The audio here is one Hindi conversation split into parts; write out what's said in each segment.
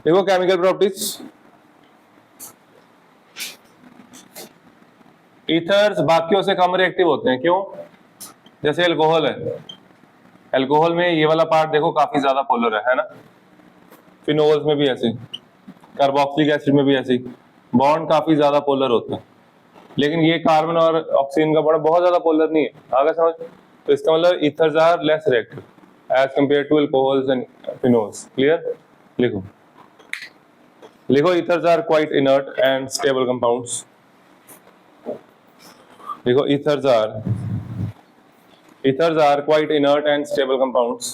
देखो केमिकल प्रॉपर्टीज, ईथर्स बाकियों से कम रिएक्टिव होते हैं, क्यों? जैसे अल्कोहल है, अल्कोहल में ये वाला पार्ट देखो काफी ज्यादा पोलर है ना। फिनोल्स में भी ऐसे, कार्बोक्सिलिक एसिड में भी ऐसे, बॉन्ड काफी ज्यादा पोलर होते हैं। लेकिन ये कार्बन और ऑक्सीजन का बॉन्ड बहुत ज्यादा पोलर नहीं है, आगे समझ। तो इसका मतलब ethers are less reactive as compared to alcohols and phenols. Clear? लिखो लिखो ethers are quite inert and stable compounds. देखो ethers are quite inert and stable compounds.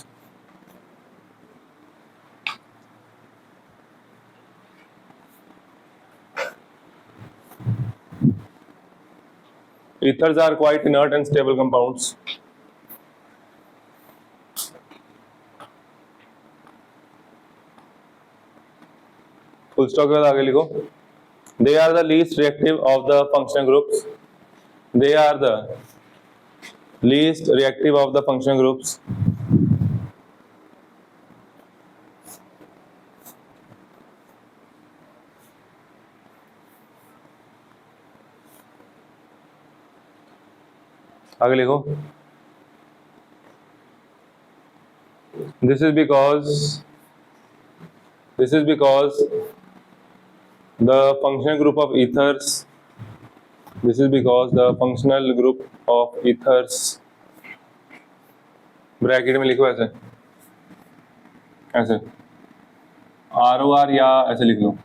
Ethers are quite inert and stable compounds. Full stop के बाद आगे लिखो, they are the least reactive of the functional groups. They are the least reactive of the functional groups. आगे लिखो, this is because the functional group of ethers, this is because the functional group of ethers, bracket में लिखो ऐसे ऐसे ROR या ऐसे लिख लो।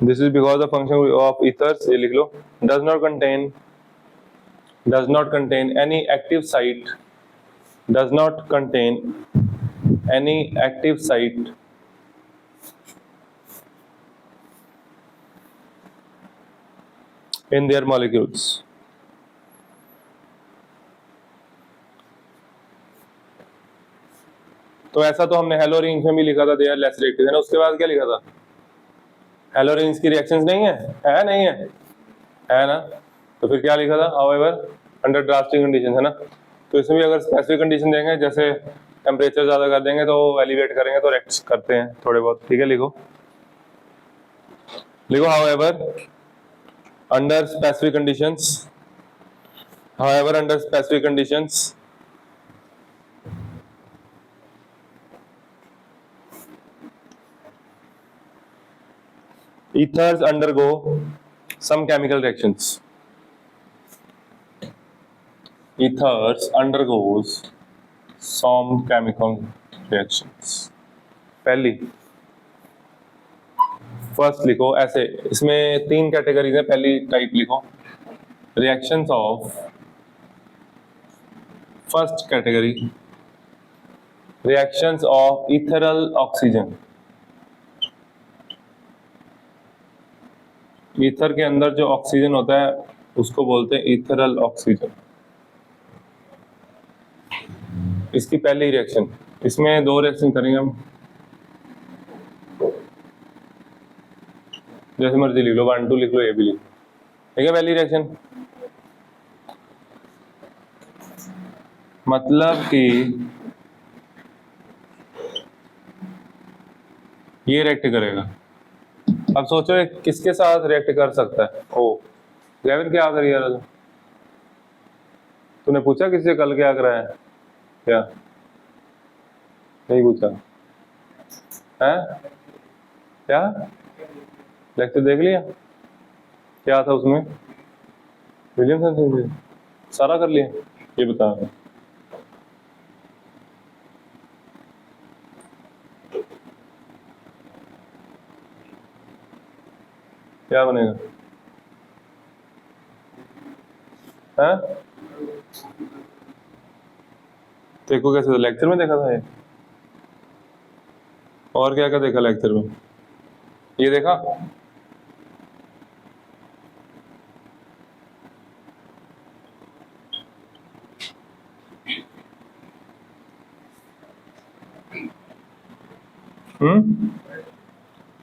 This is because the function of ethers, ये लिख लो, does not contain any active site, does not contain any active site in their molecules. तो ऐसा तो हमने हेलोरिन्स में भी लिखा था, दे आर लेस रिएक्टिव, है ना। उसके बाद क्या लिखा था? हेलोरिन्स की रिएक्शंस नहीं है नहीं है ना। तो फिर क्या लिखा था? हाउएवर अंडर ड्रास्टिक कंडीशन, है ना। तो इसमें भी अगर स्पेसिफिक कंडीशन देंगे, जैसे टेम्परेचर ज्यादा कर देंगे तो एलिवेट करेंगे तो रिएक्ट करते हैं थोड़े बहुत, ठीक है। लिखो however under specific conditions, however under specific conditions ethers undergo some chemical reactions. Ethers undergoes some chemical reactions. पहली फर्स्ट लिखो ऐसे, इसमें 3 कैटेगरीज है। पहली टाइप लिखो reactions of, first category reactions of ethereal oxygen. Ether के अंदर जो ऑक्सीजन होता है उसको बोलते हैं इथेरल ऑक्सीजन। इसकी पहली रिएक्शन, इसमें 2 रिएक्शन करेंगे हम, जैसे मर्जी लिख लो, 1 2 लिख लो, ये भी लिख लो, ठीक है। पहली रिएक्शन मतलब कि ये रिएक्ट करेगा। अब सोचो ये किसके साथ रिएक्ट कर सकता है? ओ गैविन, क्या कर रहा है? तूने पूछा किससे कल क्या करा है? क्या नहीं पूछा है? क्या लेक्चर देख लिया? क्या था उसमें? विलियमसन सारा कर लिया? ये बता, क्या बनेगा? हैं? देखो कैसे लेक्चर में देखा था ये, और क्या क्या देखा लेक्चर में? ये देखा?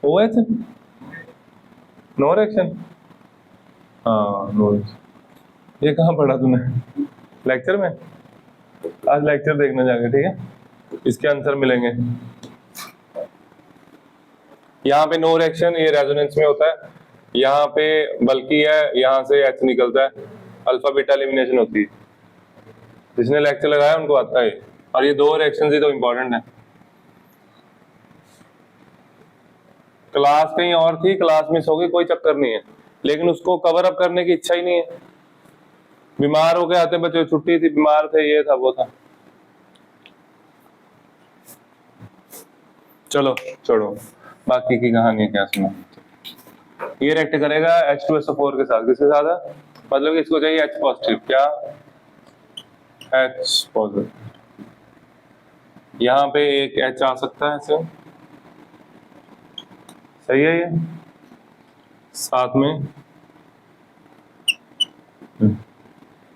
OH नो रिएक्शन, हाँ नोज। ये कहाँ पढ़ा तूने? लेक्चर में? आज लेक्चर देखना जाके, ठीक है, इसके आंसर मिलेंगे। यहाँ पे नो रिएक्शन, ये रेजोनेंस में होता है। यहाँ पे बल्कि है, यहाँ से एच निकलता है, अल्फा बीटा एलिमिनेशन होती है। जिसने लेक्चर लगाया उनको आता है। और ये दो रिएक्शन ही तो इम्पोर्टेंट है। क्लास कहीं और थी, क्लास मिस हो गई, कोई चक्कर नहीं है, लेकिन उसको कवर अप करने की इच्छा ही नहीं है। बीमार हो गए आते बच्चे, छुट्टी थी, बीमार थे, ये था वो था। चलो छोड़ो, बाकी की कहानी क्या सुना। ये रिएक्ट करेगा H2SO4 के साथ, किसके साथ है? मतलब कि इसको चाहिए H पॉजिटिव, क्या H पॉजिटिव। यहाँ पे एक H आ सकता है ऐसे, सही है ये साथ में।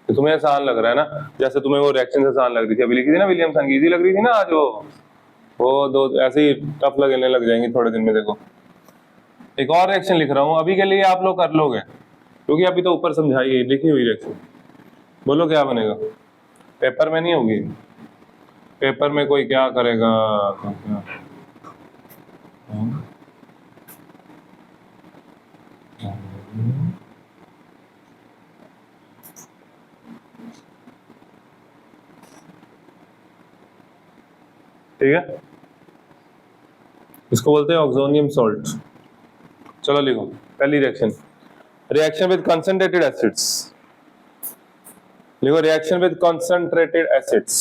तो तुम्हें आसान लग रहा है ना, जैसे तुम्हें वो रिएक्शन आसान लग रही थी, अभी लिखी थी ना विलियमसन की, इजी लग रही थी ना आज। वो दो ऐसे ही टफ लगने लग जाएंगी थोड़े दिन में। देखो एक और रिएक्शन लिख रहा हूँ, अभी के लिए आप लोग कर लोगे, क्योंकि अभी तो ऊपर समझाई है, लिखी हुई रिएक्शन। बोलो क्या बनेगा? पेपर में नहीं होगी, पेपर में कोई क्या करेगा, क्या? ठीक है, इसको बोलते हैं ऑक्सोनियम सॉल्ट। चलो लिखो पहली reaction, reaction with concentrated acids. लिखो reaction with concentrated acids,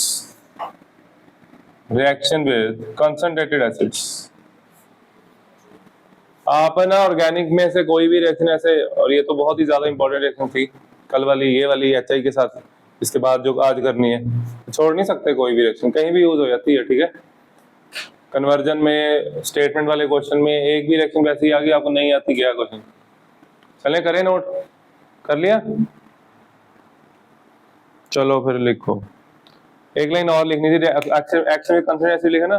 reaction with concentrated acids. आप ना ऑर्गेनिक में से कोई भी रिएक्शन ऐसे, और ये तो बहुत ही ज्यादा इंपॉर्टेंट रिएक्शन थी कल वाली, ये वाली HI के साथ, इसके बाद जो आज करनी है, छोड़ नहीं सकते कोई भी रिएक्शन, कहीं भी यूज हो जाती है, ठीक है। कन्वर्जन में, स्टेटमेंट वाले क्वेश्चन में एक भी रिएक्शन वैसी आ गई आपको नहीं आती, क्या क्वेश्चन? चले करें नोट, कर लिया? चलो फिर लिखो, एक लाइन और लिखनी थी, एक्शन विद कंसंट्रेटेड एसिड लिखा ना,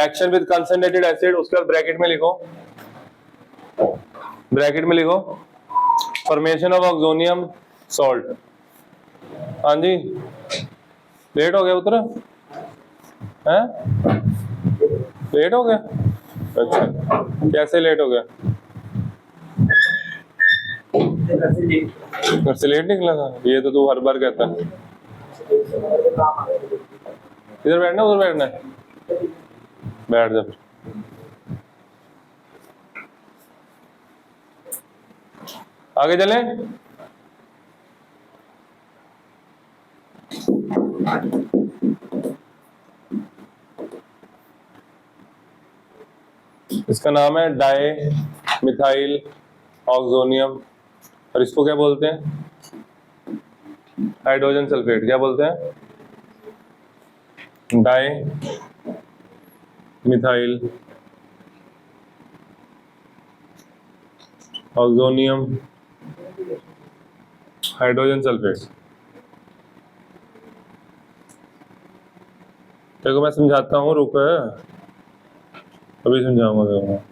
एक्शन विद कंसंट्रेटेड एसिड, उसके बाद ब्रैकेट में लिखो, ब्रैकेट में लिखो फॉर्मेशन ऑफ ऑक्सोनियम सॉल्ट। हाँ जी, लेट हो गया उतर है, लेट हो गया? अच्छा, कैसे लेट हो गया? घर से लेट निकला था? ये तो तू हर बार कहता है। इधर बैठना, उधर बैठना है, बैठ जा फिर। आगे चले, इसका नाम है डाई मिथाइल ऑक्सोनियम, और इसको क्या बोलते हैं? Hydrogen sulphate. क्या बोलते हैं? Di methyl oxonium hydrogen sulphate. देखो मैं समझाता हूँ, रुक, अभी समझाऊंगा। देखो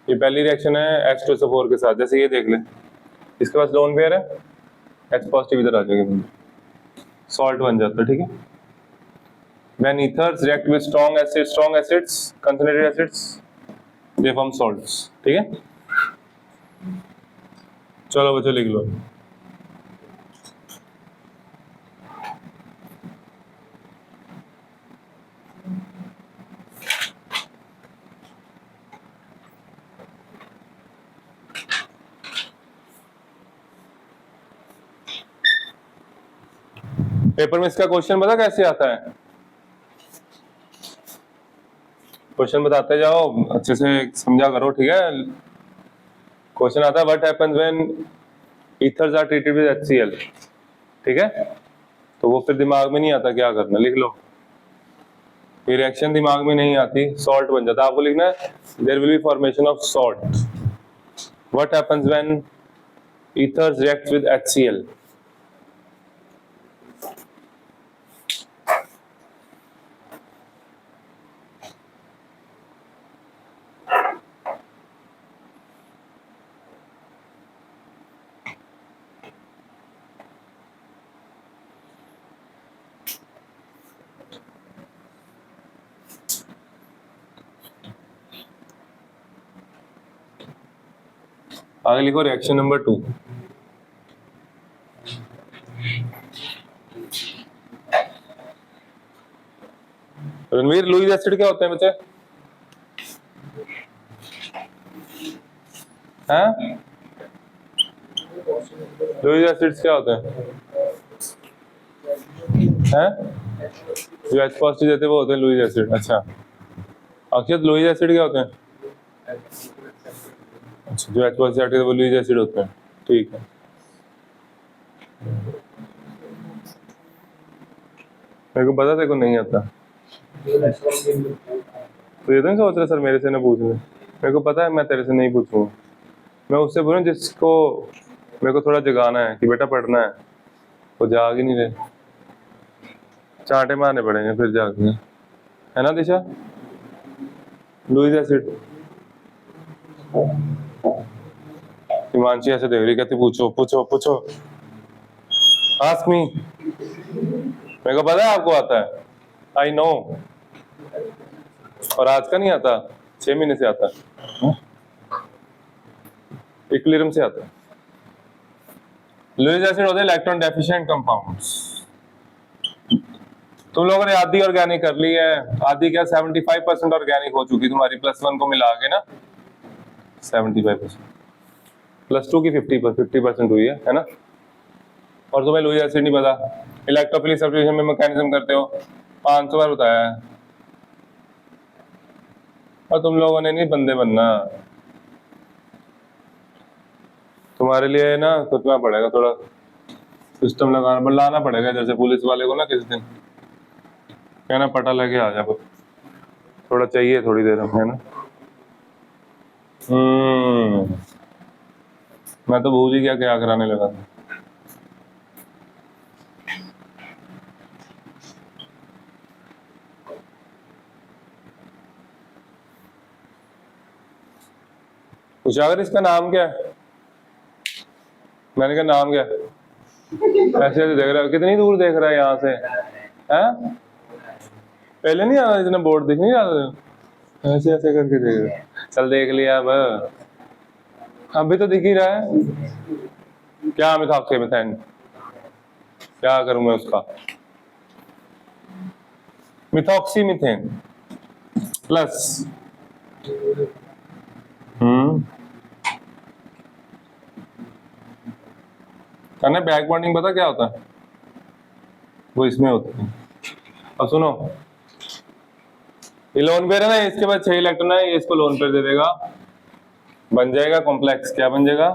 ये पहली रिएक्शन है H2SO4 के साथ, जैसे ये देख ले, इसके पास लोन पेयर है, H पॉजिटिव इधर आ जाएगा, सॉल्ट बन जाता है, ठीक है। When ethers react with strong acids, concentrated acids, they form salts, ठीक है। चलो बच्चों लिख लो, पेपर में इसका क्वेश्चन पता कैसे आता है? क्वेश्चन बताते जाओ, अच्छे से समझा करो, ठीक है। क्वेश्चन आता है what happens when ethers are treated with HCl, ठीक है। तो वो फिर दिमाग में नहीं आता क्या करना, लिख लो। ये रिएक्शन दिमाग में नहीं आती, सॉल्ट बन जाता है। आपको लिखना है there will be formation of salt, what happens when ethers react with HCl। आगे लिखो reaction number 2। Ranveer, Lewis acid क्या होते हैं बच्चे? हैं? लुईस एसिड्स क्या होते हैं? हैं? जो H पॉजिटिव देते हैं वो होते हैं लुईस एसिड। अच्छा अक्षत, लुईस एसिड क्या होते हैं? अच्छा, जो H पॉजिटिव देते हैं वो लुईस एसिड होते हैं। ठीक है, मेरे को पता था को नहीं आता। तो ये तो नहीं सोच रहा सर मेरे से ना पूछ ले, मेरे को पता है मैं तेरे से नहीं पूछूंगा। मैं उससे बोलूँ जिसको मेरे को थोड़ा जगाना है कि बेटा पढ़ना है, वो जाग ही नहीं रहे, चांटे मारने पड़ेंगे फिर जाके, है ना दिशा? Lewis acid. हिमांशी ऐसे देख रही, कहती पूछो पूछो पूछो, आस्क मी। मेरे को पता है आपको आता है, आई नो, और आज का नहीं आता, 6 महीने से आता है, इक्विलिब्रियम से आता है। लुईस एसिड होते हैं इलेक्ट्रॉन डेफिशिएंट कंपाउंड्स। तुम लोगों ने आधी ऑर्गेनिक कर ली है, आधी क्या 75% ऑर्गेनिक हो चुकी तुम्हारी, +1 को मिला के ना 75%, +2 की 50% हुई है ना? और तुम्हें लुईस एसिड नहीं पता, इलेक्ट्रोफिलिक सब्स्टिट्यूशन में मैकेनिज्म करते हो, 500 बार बताया है, और तुम लोगों ने नहीं बंदे बनना, तुम्हारे लिए ना सोचना पड़ेगा, थोड़ा सिस्टम लाना पड़ेगा जैसे पुलिस वाले को ना, किसी दिन कहना पता लगे आ जा, थोड़ा चाहिए थोड़ी देर में, है ना? मैं तो भूल ही गया क्या कराने लगा था। उजागर, इसका नाम क्या है? मैंने कहा नाम क्या है? ऐसे ऐसे देख रहा है, कितनी दूर देख रहा है यहाँ से, हैं? पहले नहीं आता इतना, बोर्ड दिख नहीं आता, ऐसे ऐसे करके देख रहा है। चल देख लिया अब, अभी तो दिख ही रहा है। क्या मिथॉक्सी मिथेन, क्या करूं मैं उसका? मिथॉक्सी मिथेन प्लस कहना बैक बॉन्डिंग पता क्या होता है? वो इसमें होता है। अब सुनो, ये लोन पेयर है ना, इसके बाद 6 इलेक्ट्रॉन है, ये इसको लोन पेयर दे देगा, बन जाएगा कॉम्प्लेक्स। क्या बन जाएगा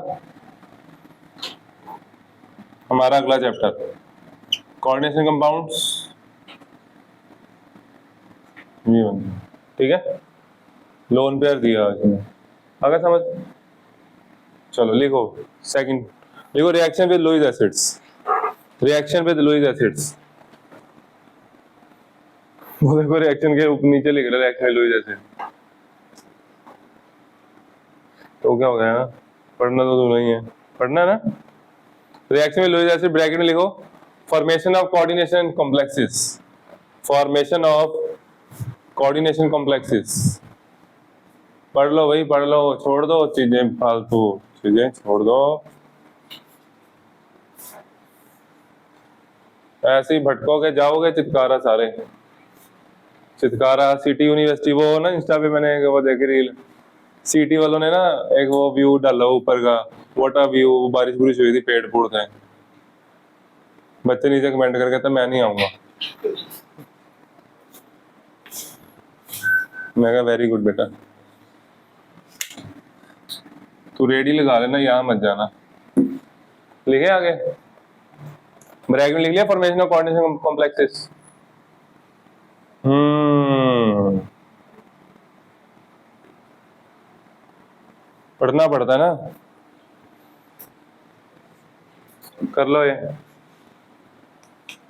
हमारा अगला चैप्टर, कोऑर्डिनेशन कंपाउंड्स, ये बन जाएगा। ठीक है, लोन पेयर दिया इसमें, अगर समझ। चलो लिखो सेकंड, लिखो reaction with Lewis acids, reaction with Lewis acids. वो देखो रिएक्शन के ऊपर नीचे लिख रहा है रिएक्शन विद लुईस एसिड, तो क्या हो गया ना? पढ़ना तो नहीं है, पढ़ना ना। Reaction with Lewis acid bracket में लिखो formation of coordination complexes, formation of coordination complexes. पढ़ लो भाई पढ़ लो, छोड़ दो चीजें, फालतू चीजें छोड़ दो, ऐसे ही भटकोगे जाओगे चितकारा सारे। चितकारा सिटी यूनिवर्सिटी, वो ना इंस्टा पे मैंने वो देखी रील, सिटी वालों ने ना एक वो व्यू डाला ऊपर का, व्हाट अ व्यू, बारिश बुरिश हुई थी, पेड़ पूड़ थे, बच्चे नीचे कमेंट करके कहते मैं नहीं आऊंगा। मैं कहा वेरी गुड बेटा, तू रेडी लगा लेना, यहाँ मत जाना। लिखे आगे ब्रैकेट में लिख लिया फॉर्मेशन ऑफ कोऑर्डिनेशन कॉम्प्लेक्सेस। पढ़ना पड़ता है ना, कर लो ये।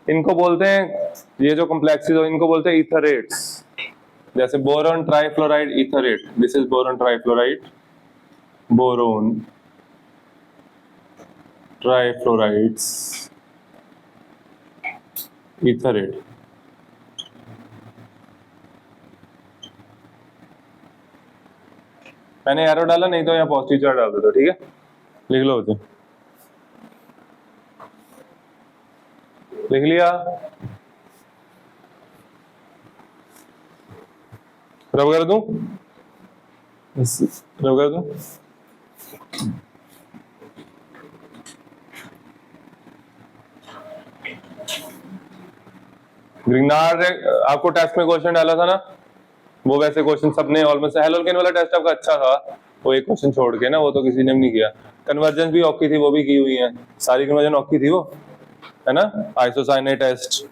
इनको बोलते हैं, ये जो कॉम्प्लेक्सेस हो इनको बोलते हैं इथरेट्स, जैसे boron trifluoride etherate, this is boron trifluoride, boron trifluorides etherate. मैंने एरो डाला, नहीं तो यहाँ पॉजिटिव चार्ज डाल देता, ठीक है। लिख लो बच्चे, लिख लिया? रब कर दूं? रब कर दूं? ग्रिग्नार्ड आपको टेस्ट में क्वेश्चन डाला था ना, वो वैसे क्वेश्चन सबने ऑलमोस्ट, हेलोल्केन वाला टेस्ट आपका अच्छा था, वो एक क्वेश्चन छोड़ के ना, वो तो किसी ने भी नहीं किया। कन्वर्जेंस भी औखी थी, वो भी की हुई है, सारी कन्वर्जन औखी थी वो, है ना? Isocyanate test,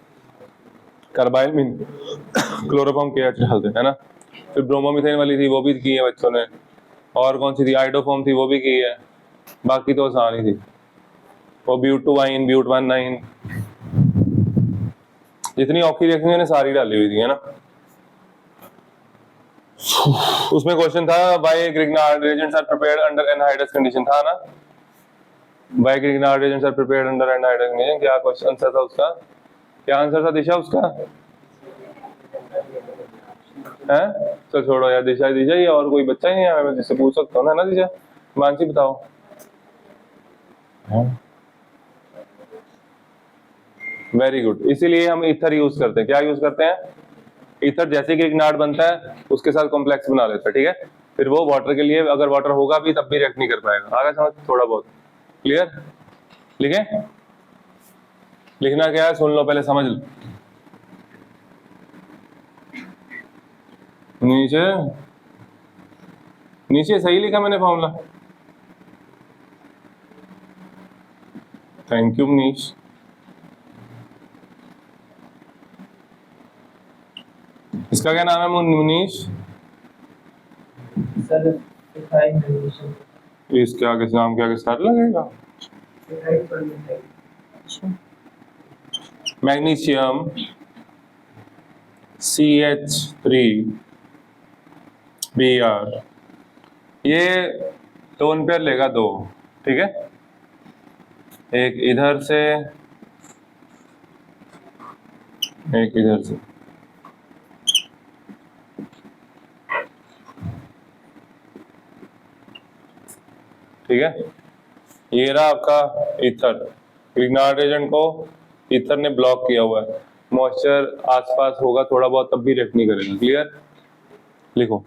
carbylamine chloroform के डालते, है ना? फिर ब्रोमोमीथेन वाली थी, वो भी की है बच्चों ने। और कौन सी थी? आइडोफॉर्म थी, वो भी की है। बाकी तो आसान ही थी, वो ब्यूट 2 ब्यूट 1 जितनी औखी रिएक्शन ने सारी डाली हुई थी, है ना? उसमें क्वेश्चन था why Grignard reagents are prepared under anhydrous condition, था ना? Why Grignard reagents are prepared under anhydrous condition, क्या क्वेश्चन आंसर था उसका? क्या आंसर था दिशा उसका? है? तो छोड़ो यार, दिशा दिशा ही, और कोई बच्चा ही नहीं है, मैं जिससे पूछ सकता हूँ ना दिशा? मानसी बताओ। वेरी गुड, इसीलिए हम ईथर यूज करते हैं। क्या यूज करते हैं? ईथर जैसे कि ग्रिग्नार्ड बनता है उसके साथ कॉम्प्लेक्स बना लेता है, ठीक है? फिर वो वाटर के लिए, अगर वाटर होगा भी तब भी रिएक्ट नहीं कर पाएगा। आगे समझ थोड़ा बहुत? क्लियर? लिखे? लिखना क्या है सुन लो पहले, समझ लो। नीचे नीचे सही लिखा मैंने फॉर्मूला, थैंक यू मनीष। इसका क्या नाम है मनीष? इसके आगे नाम के आगे स्टार लगेगा, मैग्नीशियम CH3Br, ये टोन पेयर लेगा 2, ठीक है? एक इधर से, एक इधर से, ठीक है? ये रहा आपका ईथर। ग्रिग्नार्ड एजेंट को ईथर ने ब्लॉक किया हुआ है, मॉइस्चर आसपास होगा थोड़ा बहुत तब भी रिएक्ट नहीं करेगा। क्लियर? लिखो,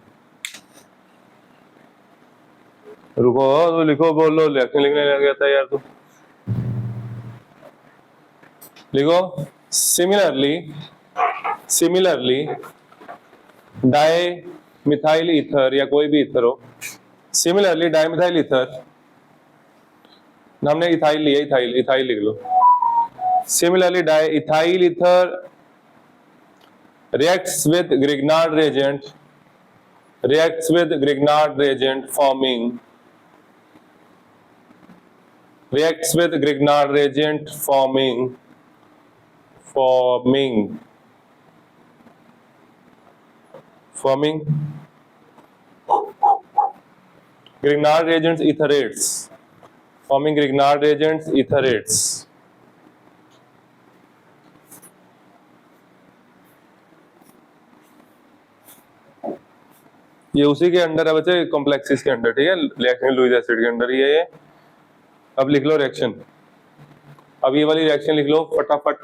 रुको तो लिखो, बोलो, रिएक्शन लिखने लग गया था यार तू। लिखो, सिमिलरली डाई मिथाइल ईथर, या कोई भी ईथर हो, सिमिलरली डाईमिथाइल ईथर, हमने इथाइल लिया, इथाइल लिख लो। Similarly diethyl ether reacts with Grignard reagent forming Grignard reagents etherates. ये उसी के अंडर है बच्चे, कॉम्प्लेक्सिस के अंडर, ठीक है? रिएक्शन लुईस एसिड के अंडर ही है ये। अब लिख लो रिएक्शन, अब ये वाली रिएक्शन लिख लो फटाफट।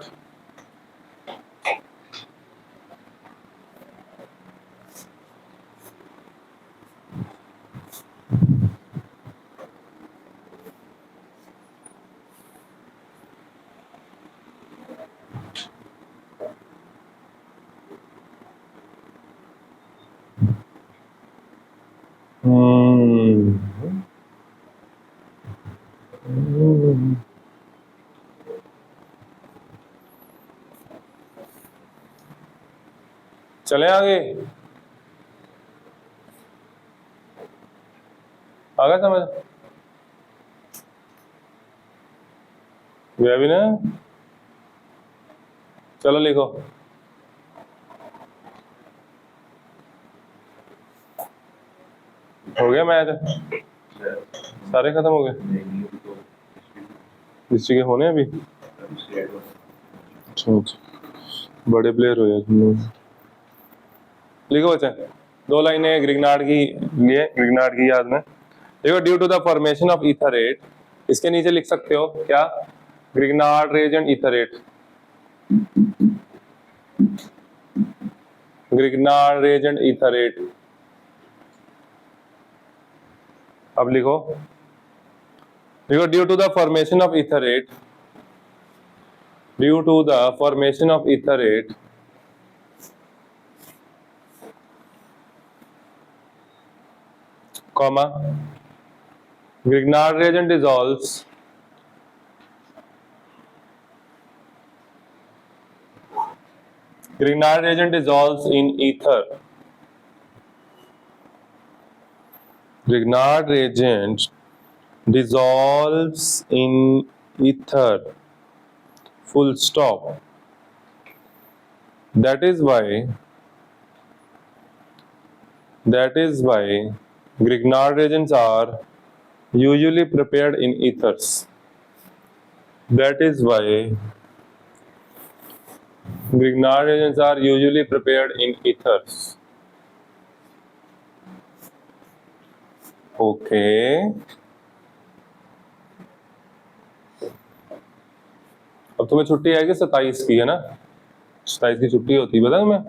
चले आगे, आगे समझ गया भी ना? चलो लिखो, हो गया मैच, सारे खत्म हो गए, हिस्ट्री के होने अभी। अच्छा, बड़े प्लेयर हो यार तुम लोग। लिखो बच्चे, 2 लाइनें ग्रिग्नार्ड की लिए, ग्रिग्नार्ड की याद में। देखो, due to the formation of etherate इसके नीचे लिख सकते हो क्या, Grignard reagent etherate, Grignard reagent etherate. अब लिखो due to the formation of etherate, due to the formation of etherate comma Grignard reagent dissolves Grignard reagent dissolves in ether, Grignard reagent dissolves in ether, full stop. That is why Grignard reagents are usually prepared in ethers. That is why Grignard reagents are usually prepared in ethers. Okay. अब तुम्हें छुट्टी आएगी 27 की, है ना? 27 की छुट्टी होती है, बताऊं मैं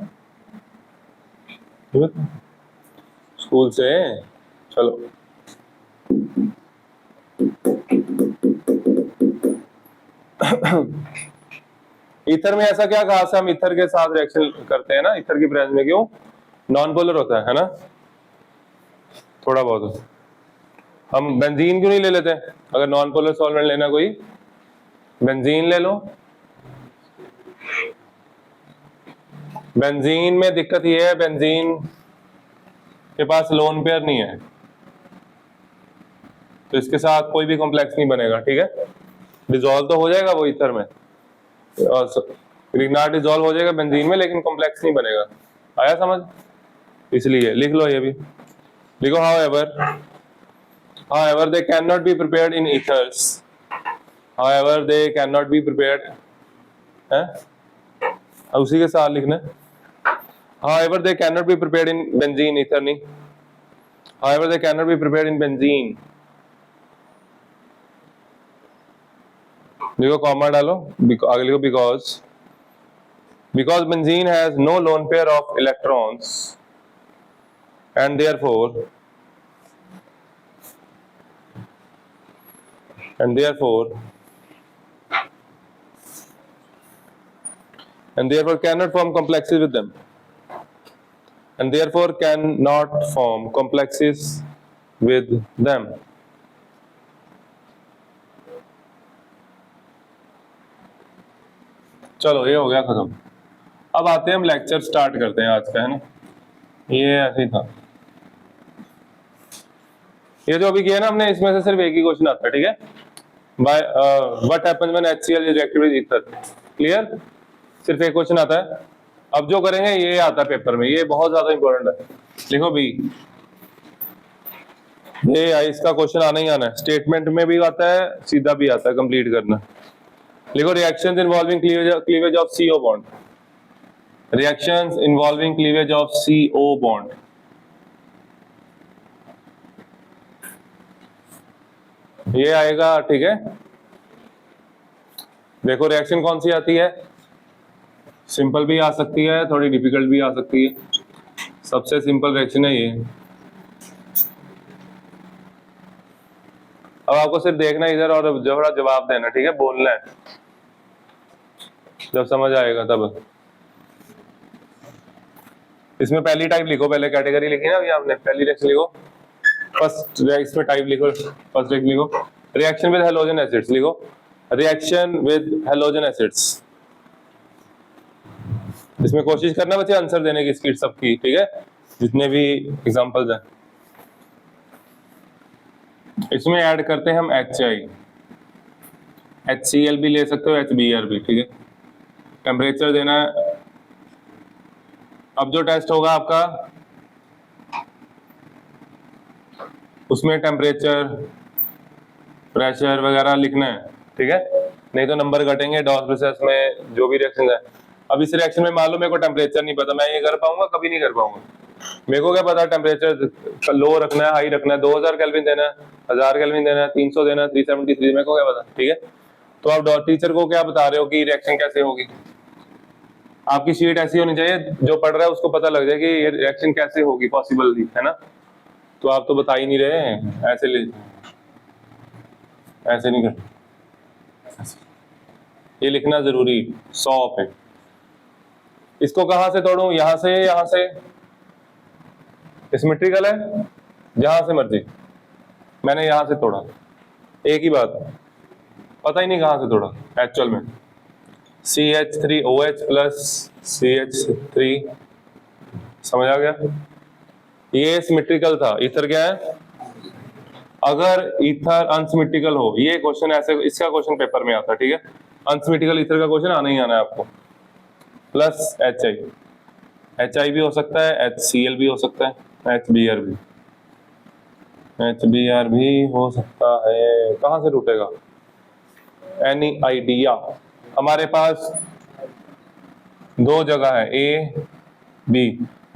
स्कूल से। चलो ईथर में ऐसा क्या खास है, हम ईथर के साथ रिएक्शन करते हैं ना, ईथर की प्रेजेंस में, क्यों? नॉन पोलर होता है ना, थोड़ा बहुत। हम बेंजीन क्यों नहीं ले लेते? अगर नॉन पोलर सॉल्वेंट लेना कोई, बेंजीन ले लो। बेंजीन में दिक्कत ये है, बेंजीन के पास लोन पेयर नहीं है, तो इसके साथ कोई भी कॉम्प्लेक्स नहीं बनेगा, ठीक है? डिसॉल्व तो हो जाएगा वो ईथर में, ग्रिग्नार्ड डिसॉल्व हो जाएगा बेंजीन में, लेकिन कॉम्प्लेक्स नहीं बनेगा। आया समझ? इसलिए लिख लो, ये भी लिखो, however they cannot be prepared in ethers, however they cannot be prepared, है? अब उसी के साथ लिखना, however they cannot be prepared in benzene, ether नहीं, however they cannot be prepared in benzene, देखो कॉमा डालो, आगे लिखो because benzene has no lone pair of electrons and therefore cannot form complexes with them, and therefore cannot form complexes with them. चलो ये हो गया खत्म। अब आते हैं हम लेक्चर स्टार्ट करते हैं आज का, है ना? ये ऐसे ही था, ये जो अभी किया ना हमने, इसमें से सिर्फ एक ही क्वेश्चन आता है, ठीक है? By what happens when HCl is reacted with ether, clear? सिर्फ एक क्वेश्चन आता है। अब जो करेंगे ये आता है पेपर में, ये बहुत ज्यादा इंपॉर्टेंट है, लिखो भी, ये इसका क्वेश्चन आना ही आना है, स्टेटमेंट में भी आता है, सीधा भी आता है, कंप्लीट करना। लिखो reactions involving cleavage of CO bond, reactions involving cleavage of CO bond. ये आएगा, ठीक है? देखो रिएक्शन कौन सी आती है, सिंपल भी आ सकती है, थोड़ी डिफिकल्ट भी आ सकती है। सबसे सिंपल रिएक्शन है ये। अब आपको सिर्फ देखना इधर और थोड़ा जवाब देना, ठीक है? बोलना है, जब समझ आएगा तब। इसमें पहली टाइप लिखो, पहले कैटेगरी लिखी ना अभी आपने, पहली रिएक्शन लिखो, फर्स्ट इसमें टाइप लिखो, फर्स्ट रिएक्शन लिखो, रिएक्शन विद हैलोजन एसिड्स, लिखो रिएक्शन विद हैलोजन एसिड्स। इसमें कोशिश करना बच्चे आंसर देने की इसकी सबकी, ठीक है? जितने भी एग्जांपल्स हैं। इसमें ऐड करते हैं हम HI, HCl भी ले सकते हो, HBr भी, ठीक है? टेम्परेचर देना है। अब जो टेस्ट होगा आपका, उसमें टेम्परेचर, प्रेशर वगैरह लिखना है, ठीक है? नहीं तो नंबर घटेंगे डॉस प्रोसेस में, जो भी रिएक्शन है। अब इस रिएक्शन में मान लो मेरे को टेम्परेचर नहीं पता, मैं ये कर पाऊंगा? कभी नहीं कर पाऊंगा। मेरे को क्या पता टेम्परेचर लो रखना है, हाई रखना है, 2000 केल्विन देना है, 1000 केल्विन देना है, 300 देना है, 373, मेरे को क्या पता, ठीक है। तो आप टीचर को क्या बता रहे हो कि रिएक्शन कैसे होगी। आपकी शीट ऐसी होनी चाहिए जो पढ़ रहा है उसको पता लग जाए कि ये रिएक्शन कैसे होगी पॉसिबल, है ना। तो आप तो बता ही नहीं रहे हैं, ऐसे नहीं कर, ये लिखना जरूरी 100 पे। इसको कहां से तोड़ूं, यहां से, यहां से, सिमेट्रिकल है जहां से मर्जी, मैंने यहां से तोड़ा, एक ही बात, पता ही नहीं कहां से तोड़ा एक्चुअल में। CH3OH प्लस CH3, समझ आ गया। ये सिमेट्रिकल था, ईथर क्या है, अगर ईथर अनसिमेट्रिकल हो, ये क्वेश्चन ऐसे, इसका क्वेश्चन पेपर में आता है, ठीक है। अनसिमेट्रिकल ईथर का क्वेश्चन आना ही आना है आपको। प्लस HI भी हो सकता है, HCl भी हो सकता है, HBr भी हो सकता है। कहां से टूटेगा, एनी आइडिया। हमारे पास दो जगह है, A B,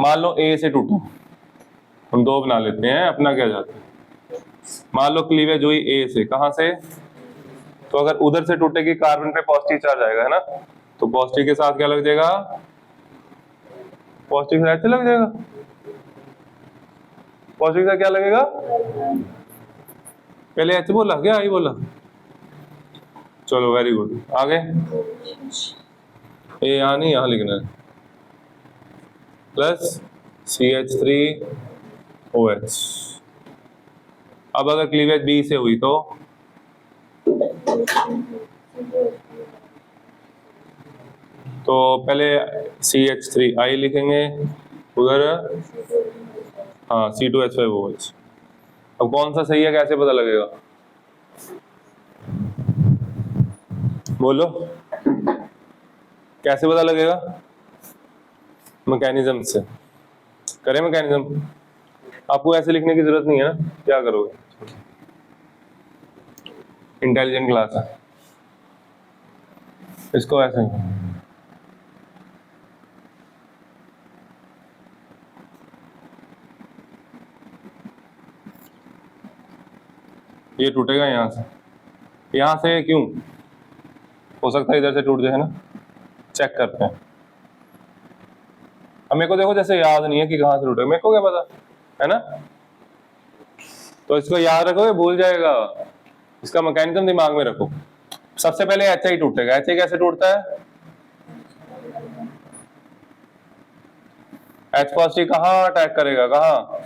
मान लो A से टूटा, हम 2 बना लेते हैं, अपना क्या जाता है। मान लो क्लीवेज हुई A से, कहां से, तो अगर उधर से टूटेगी कार्बन पे पॉजिटिव चार्ज आएगा, है ना, तो पॉजिटिव के साथ क्या लग जाएगा, पॉजिटिव से लग जाएगा, पॉजिटिव का क्या लगेगा, पहले H बोला क्या I बोला, चलो वेरी गुड। आगे ये यहाँ नहीं, यहाँ लिखना है, प्लस CH3OH। अब अगर क्लीवेज B से हुई तो पहले CH3I लिखेंगे उधर, हाँ C2H5OH। अब कौन सा सही है कैसे पता लगेगा, बोलो कैसे पता लगेगा, मैकेनिज्म से करें, मैकेनिज्म। आपको ऐसे लिखने की जरूरत नहीं है ना, क्या करोगे, इंटेलिजेंट क्लास है, इसको ऐसे, ये टूटेगा यहां से क्यों, हो सकता है इधर से टूट जाए, है ना, चेक करते हैं। अब मेरे को देखो जैसे याद नहीं है कि कहां से टूटेगा, मेरे को क्या पता, है ना, तो इसको याद रखोगे भूल जाएगा, इसका मैकेनिज्म दिमाग में रखो। सबसे पहले HI टूटेगा, HI कैसे टूटता है, H पॉजिटिव कहां अटैक करेगा, कहां,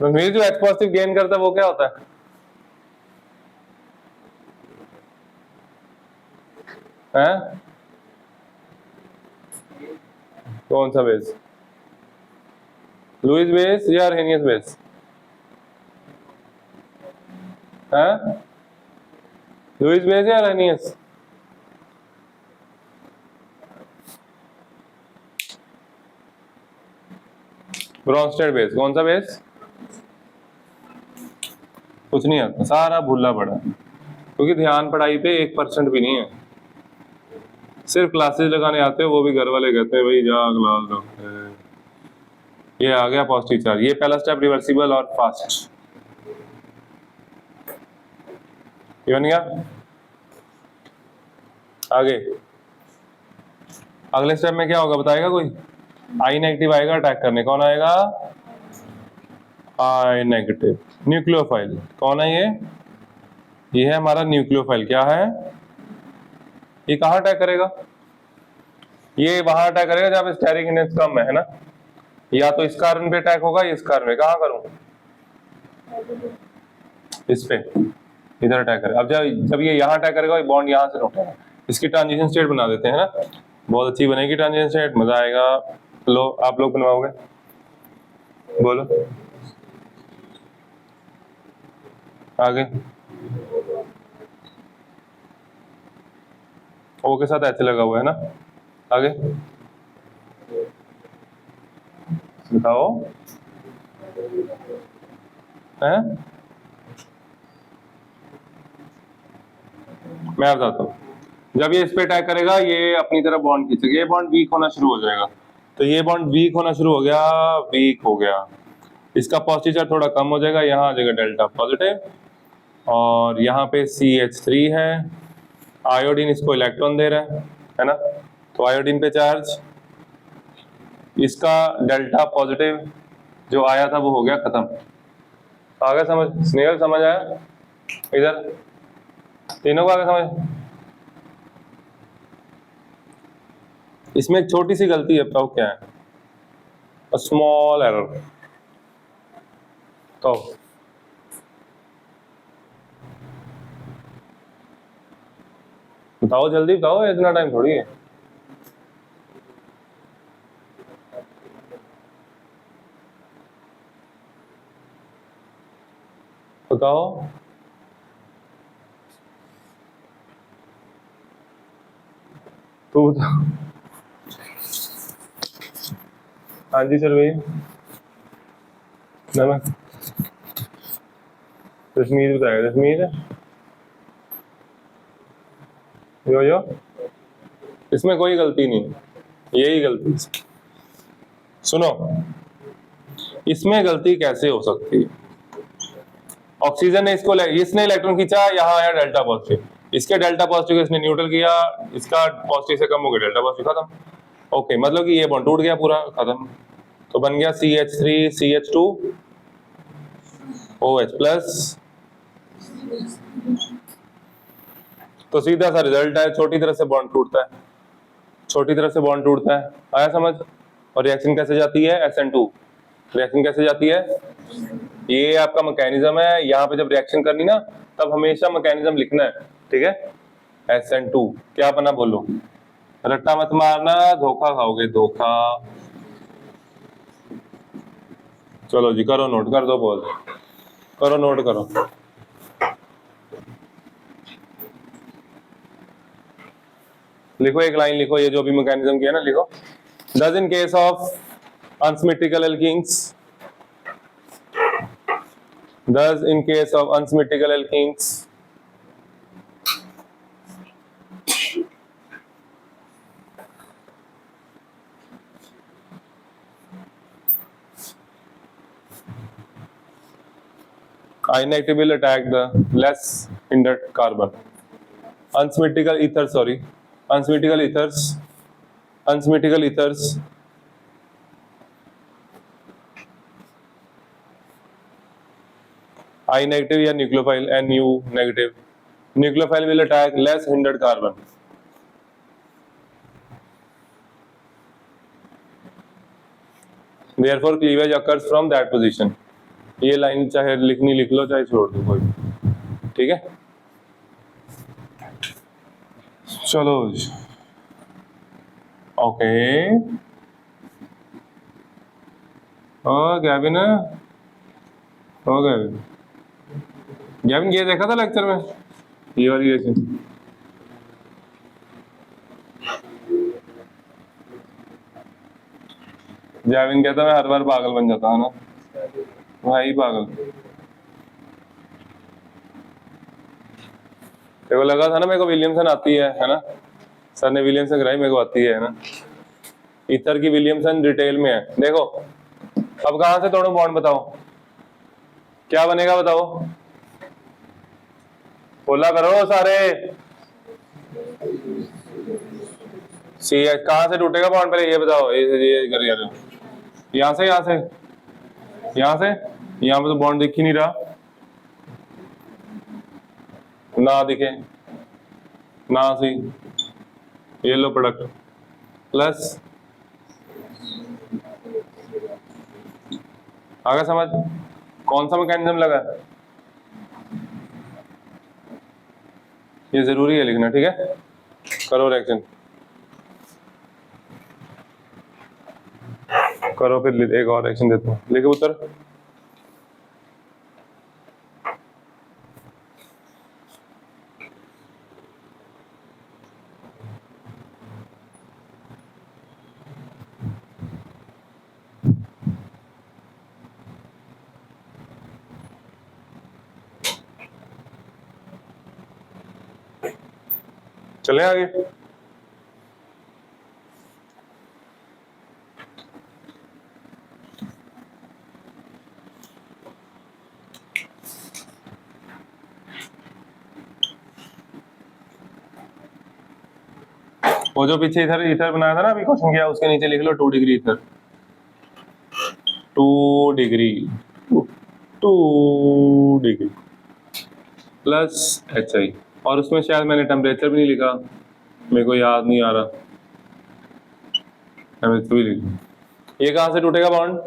जो H पॉजिटिव गेन करता है वो क्या होता है? कौन सा बेस, लुईस बेस या अर्हेनियस बेस, है लुईस बेस या अर्हेनियस, ब्रॉन्स्टेड बेस, कौन सा बेस, कुछ नहीं आता, सारा भूलना पड़ा, क्योंकि ध्यान पढ़ाई पे 1% भी नहीं है, सिर्फ क्लासेस लगाने आते हैं, वो भी घर वाले कहते हैं भाई जा क्लास लो। ये आ गया पॉजिटिव चार्ज, ये पहला स्टेप रिवर्सिबल और फास्ट, ये बन गया। आगे अगले स्टेप में क्या होगा बताएगा कोई, I नेगेटिव आएगा अटैक करने, कौन आएगा, I नेगेटिव, न्यूक्लियोफाइल, कौन है ये है हमारा न्यूक्लियोफाइल, क्या है, ये कहाँ अटैक करेगा, ये वहां अटैक करेगा जहां पे स्टेरिक इंडेक्स कम है ना, या तो इस कार्बन पे अटैक होगा या इस कार्बन पे, कहाँ करूं, इस पे, इधर अटैक करेगा। अब जब ये यहाँ अटैक करेगा, ये बॉन्ड यहाँ से टूटेगा, इसकी ट्रांजिशन स्टेट बना देते हैं ना, बहुत अच्छी बनेगी ट्रांजिशन स्टेट, मजा आएगा। लो आप लोग बनवाओगे, बोलो आगे, ओ के साथ ऐसे लगा हुआ है ना, आगे बताओ, है मैं बताता हूँ, जब ये इस पे अटैक करेगा ये अपनी तरफ बॉन्ड खींचेगा, ये बॉन्ड वीक होना शुरू हो जाएगा, तो ये बॉन्ड वीक होना शुरू हो गया, वीक हो गया, इसका पॉजिटिव चार्ज थोड़ा कम हो जाएगा, यहाँ आ जाएगा डेल्टा पॉजिटिव, और यहाँ पे CH3 है, आयोडीन इसको इलेक्ट्रॉन दे रहा है ना, तो आयोडीन पे चार्ज, इसका डेल्टा पॉजिटिव जो आया था वो हो गया खत्म। आ गया समझ? स्नेहल समझ आया? इधर तीनों को आ गया समझ? इसमें एक छोटी सी गलती है, बताओ क्या है? A small error. तो बताओ जल्दी बताओ, इतना टाइम थोड़ी है। बताओ। तू बता। हाँ जी सर भाई। नमक जसमीत बताएगा। जसमीत यो इसमें कोई गलती नहीं, यही गलती। सुनो, इसमें गलती कैसे हो सकती है? ऑक्सीजन ने इसने इलेक्ट्रॉन खींचा, यहाँ आया डेल्टा पॉजिटिव, इसके डेल्टा पॉजिटिव को इसने न्यूट्रल किया, इसका पॉजिटिव से कम हो गया, डेल्टा पॉजिटिव खत्म। ओके, मतलब कि ये बॉन्ड टूट गया पूरा, खत्म। तो बन गया CH3 CH2 OH प्लस। तो सीधा सा रिजल्ट है, छोटी तरह से बॉन्ड टूटता है, छोटी तरह से बॉन्ड टूटता है। आया समझ? और रिएक्शन कैसे जाती है? SN2। रिएक्शन कैसे जाती है? ये आपका मैकेनिज्म है, यहाँ पे जब रिएक्शन करनी ना, तब हमेशा मैकेनिज्म लिखना है, ठीक है? SN2 क्या बना बोलो, रट्टा मत मारना, धोखा खाओगे, धोखा। चलो जी, करो नोट, कर दो पॉज, करो नोट करो। लिखो, एक लाइन लिखो, ये जो भी मैकेनिज्म किया ना, लिखो। Thus in case of unsymmetrical alkenes, thus in case of unsymmetrical alkenes, ion active will attack the less hindered carbon. Unsymmetrical ethers, sorry, unsymmetrical ethers, unsymmetrical ethers I negative या nucleophile Nu negative, nucleophile will attack less hindered carbon. Therefore cleavage occurs from that position. ये लाइन चाहे लिखनी लिख लो, चाहे छोड़ दो, कोई, ठीक है? चलो ओके। ओ गैविन, हो गैविन, गैविन ये देखा था लेक्चर में, ये वाली रिएक्शन। गैविन कहता मैं हर बार पागल बन जाता है ना भाई, पागल। देखो लगा था ना मेरे को विलियमसन आती है ना, सर ने विलियमसन कराई, मेरे को आती है ना। ईथर की विलियमसन डिटेल में है, देखो। अब कहां से तोड़ो बॉन्ड, बताओ क्या बनेगा, बताओ, बोला करो सारे। सी कहां से टूटेगा बॉन्ड, पहले ये बताओ। ये कर यार, यहाँ से, यहाँ से, यहाँ से, यहाँ पे तो बॉन्ड दिख ही नहीं रहा, ना दिखे ना सी, येलो प्रोडक्ट प्लस। आगे समझ? कौन सा मैकेनिज्म लगा, ये जरूरी है लिखना, ठीक है? करो रिएक्शन, करो, फिर एक और रिएक्शन देता हूँ, लिखो उत्तर। चले आगे। वो जो पीछे इधर इधर बनाया था ना अभी क्वेश्चन किया, उसके नीचे लिख लो 2 डिग्री इधर, 2 डिग्री 2 डिग्री प्लस HI, और उसमें शायद मैंने टेम्परेचर भी नहीं लिखा, मेरे को याद नहीं आ रहा, टेम्परेचर भी लिखा। ये कहाँ से टूटेगा बॉन्ड,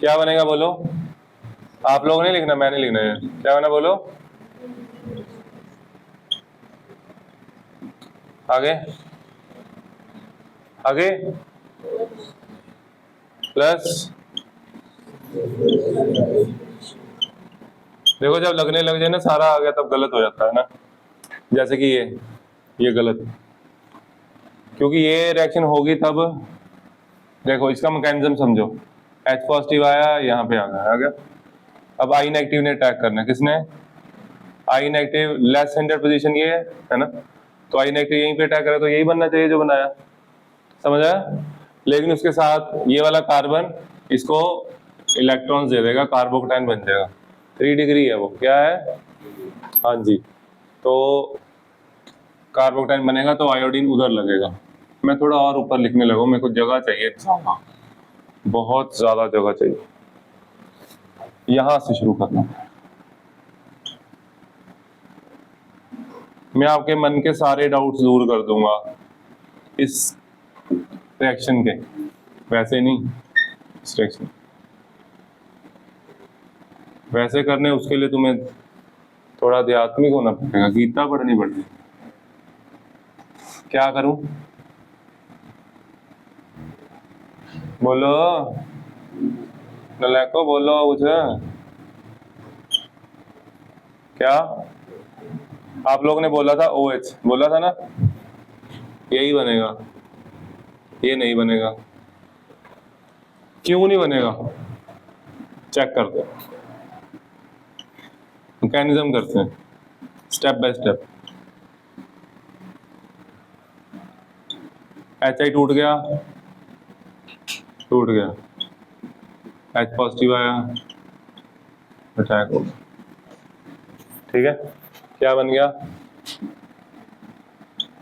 क्या बनेगा बोलो, आप लोगों ने लिखना, मैंने लिखना है, क्या बना बोलो, आगे आगे प्लस, देखो जब लगने लग जाए ना सारा आ गया तब गलत हो जाता है ना, जैसे कि ये गलत, क्योंकि ये रिएक्शन होगी तब, देखो इसका मैकेनिज्म समझो, H पॉजिटिव आया, यहाँ पे आ गया, अब I नेगेटिव ने अटैक करना है, किसने, I negative, less centre position ये है ना, तो I नेगेटिव यहीं पे अटैक करे, तो यही बनना चाहिए जो बनाया, समझ आया, लेकिन उसके साथ ये वाला कार्बन इसको इलेक्ट्रॉन्स दे देगा, कार्बोकटाइन बन जाएगा, 3 डिग्री है वो, क्या है, हाँ जी, तो कार्बोकटाइन बनेगा तो आयोडीन उधर लगेगा। मैं थोड़ा और ऊपर लिखने लगा, मेरे को जगह चाहिए, बहुत ज्यादा जगह चाहिए, यहां से शुरू करना, मैं आपके मन के सारे डाउट्स दूर कर दूंगा इस रिएक्शन के, वैसे नहीं, इस रिएक्शन वैसे करने, उसके लिए तुम्हें थोड़ा आध्यात्मिक होना पड़ेगा, गीता पढ़नी पड़ेगी, क्या करूं बोलो, नलायको बोलो कुछ, क्या आप लोगों ने बोला था OH, बोला था ना, यही बनेगा, ये नहीं बनेगा, क्यों नहीं बनेगा, चेक करते हैं, मैकेनिज्म करते हैं स्टेप बाय स्टेप, HI टूट गया, H पॉजिटिव आया, अटैक हो, ठीक है, क्या बन गया,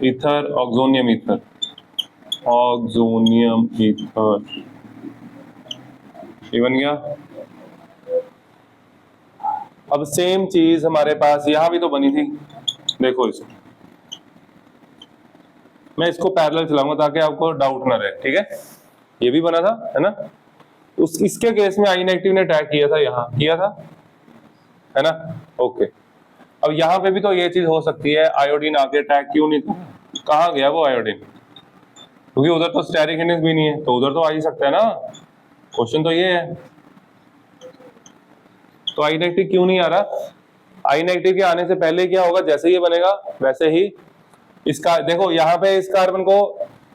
ether, oxonium ether, oxonium ether, ये बन गया। अब सेम चीज हमारे पास यहां भी तो बनी थी, देखो इसको, मैं इसको पैरेलल चलाऊंगा ताकि आपको डाउट ना रहे, ठीक है, ये भी बना था, है ना, उस इसके केस में I नेगेटिव ने अटैक किया था, यहाँ किया था, है ना, ओके, अब यहाँ पे भी तो ये चीज हो सकती है, आयोडीन आके अटैक क्यों नहीं था, कहाँ गया वो आयोडीन, क्योंकि उधर तो स्टेरिक इंडेक्स भी नहीं है, तो उधर तो आ ही सकता है ना, क्वेश्चन तो ये है, तो I नेगेटिव क्यों नहीं आ रहा, I नेगेटिव के आने से पहले क्या होगा, जैसे ये बनेगा वैसे ही इसका, देखो यहाँ पे इस कार्बन को,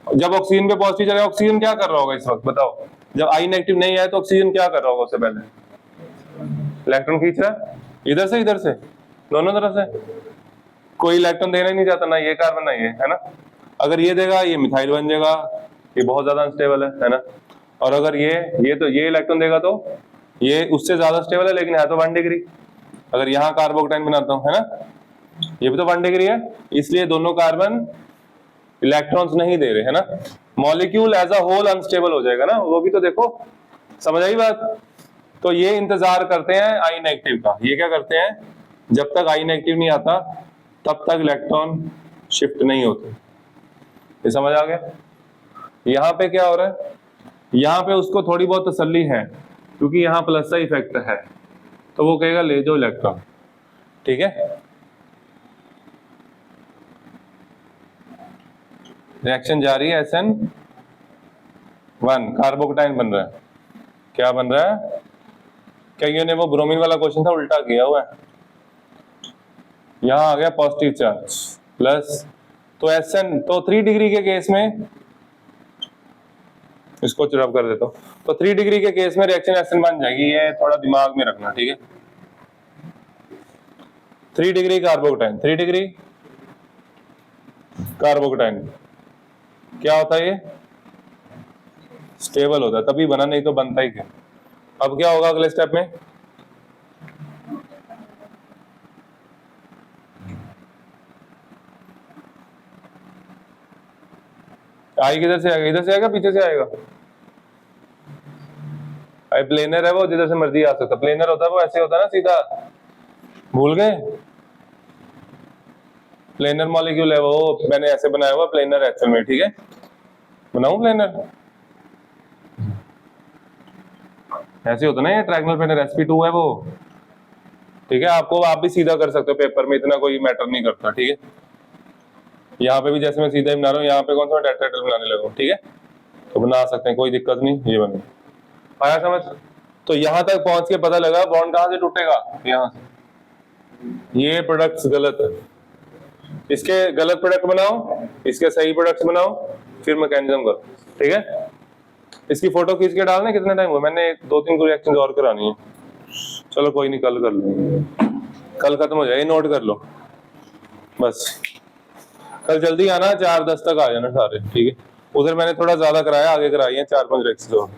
जब ऑक्सीजन पे पॉजिटिव चलेगा, ऑक्सीजन क्या कर रहा होगा इस वक्त बताओ, जब I नेगेटिव नहीं है तो ऑक्सीजन क्या कर रहा होगा, उससे पहले इलेक्ट्रॉन खींच रहा है, इधर से दोनों तरफ से, कोई इलेक्ट्रॉन देना ही नहीं चाहता, ना ये कार्बन ना ये, है ना, अगर ये देगा ये मिथाइल बन जाएगा, ये बहुत ज्यादा अनस्टेबल है ना, और अगर ये तो ये इलेक्ट्रॉन देगा तो ये उससे ज्यादा स्टेबल है, लेकिन है तो 1 डिग्री, अगर यहाँ कार्बोकटाइन बनाता हूँ, है ना, ये भी तो 1 डिग्री है, इसलिए दोनों कार्बन इलेक्ट्रॉन्स नहीं दे रहे, है ना, molecule as a whole unstable हो जाएगा ना, वो भी तो देखो, समझ आई बात, तो ये इंतजार करते हैं I नेगेटिव का, ये क्या करते हैं, जब तक I नेगेटिव नहीं आता तब तक इलेक्ट्रॉन शिफ्ट नहीं होते, ये समझ आ गया, यहाँ पे क्या हो रहा है, यहाँ पे उसको थोड़ी बहुत तसल्ली है, क्योंकि यहाँ प्लस का इफेक्ट है, तो वो कहेगा ले जाओ इलेक्ट्रॉन, ठीक है, रिएक्शन जारी है, SN1 कार्बोकटाइन बन रहा है, क्या बन रहा है, कईयों ने वो ब्रोमीन वाला क्वेश्चन था उल्टा किया हुआ है, यहाँ आ गया पॉजिटिव चार्ज प्लस, तो SN, तो 3 डिग्री के केस में, इसको रब कर देता हूँ, तो 3 डिग्री के केस में रिएक्शन SN बन जाएगी, ये थोड़ा दिमाग में रखना, ठीक है, 3 डिग्री कार्बोकटाइन, 3 डिग्री कार्बोकटाइन क्या होता है, ये स्टेबल होता है, तभी बना, नहीं तो बनता ही क्या, अब क्या होगा अगले स्टेप में, आई किधर से आएगा, इधर से आएगा पीछे से आएगा? भाई प्लेनर है वो, जिधर से मर्जी आ सकता। प्लेनर होता है वो ऐसे होता है ना सीधा, भूल गए? प्लेनर मॉलिक्यूल है वो, मैंने ऐसे बनाया हुआ प्लेनर एक्चुअल में, ठीक है? बनाऊं प्लेनर? ऐसे होता ना ये ट्रायंगुलर प्लेनर, sp2 है वो, ठीक है? आपको आप भी सीधा कर सकते हो पेपर में, इतना कोई मैटर नहीं करता, ठीक है? यहाँ पे भी जैसे मैं सीधा ही बना रहा हूँ, यहाँ पे कौन सा टेट्राहेड्रल बनाने लगा हूँ, ठीक है? तो बना सकते हैं, कोई दिक्कत नहीं, ये बने। आया समझ? तो यहाँ तक पहुंच के पता लगा बॉन्ड कहाँ से टूटेगा, यहाँ से। ये प्रोडक्ट्स गलत है, इसके गलत प्रोडक्ट बनाओ, इसके सही प्रोडक्ट्स बनाओ, फिर मैकेनिज्म करो, ठीक है? इसकी फोटो खींच के डालना, कितना टाइम हुआ? मैंने 2-3 रिएक्शन और करानी है। चलो कोई नहीं, कल कर लो, कल खत्म हो जाए, नोट कर लो बस। कल जल्दी आना, 4:10 तक आ जाना सारे, ठीक है? उधर मैंने थोड़ा ज्यादा कराया, आगे कराई है 4-5 रिएक्शन और।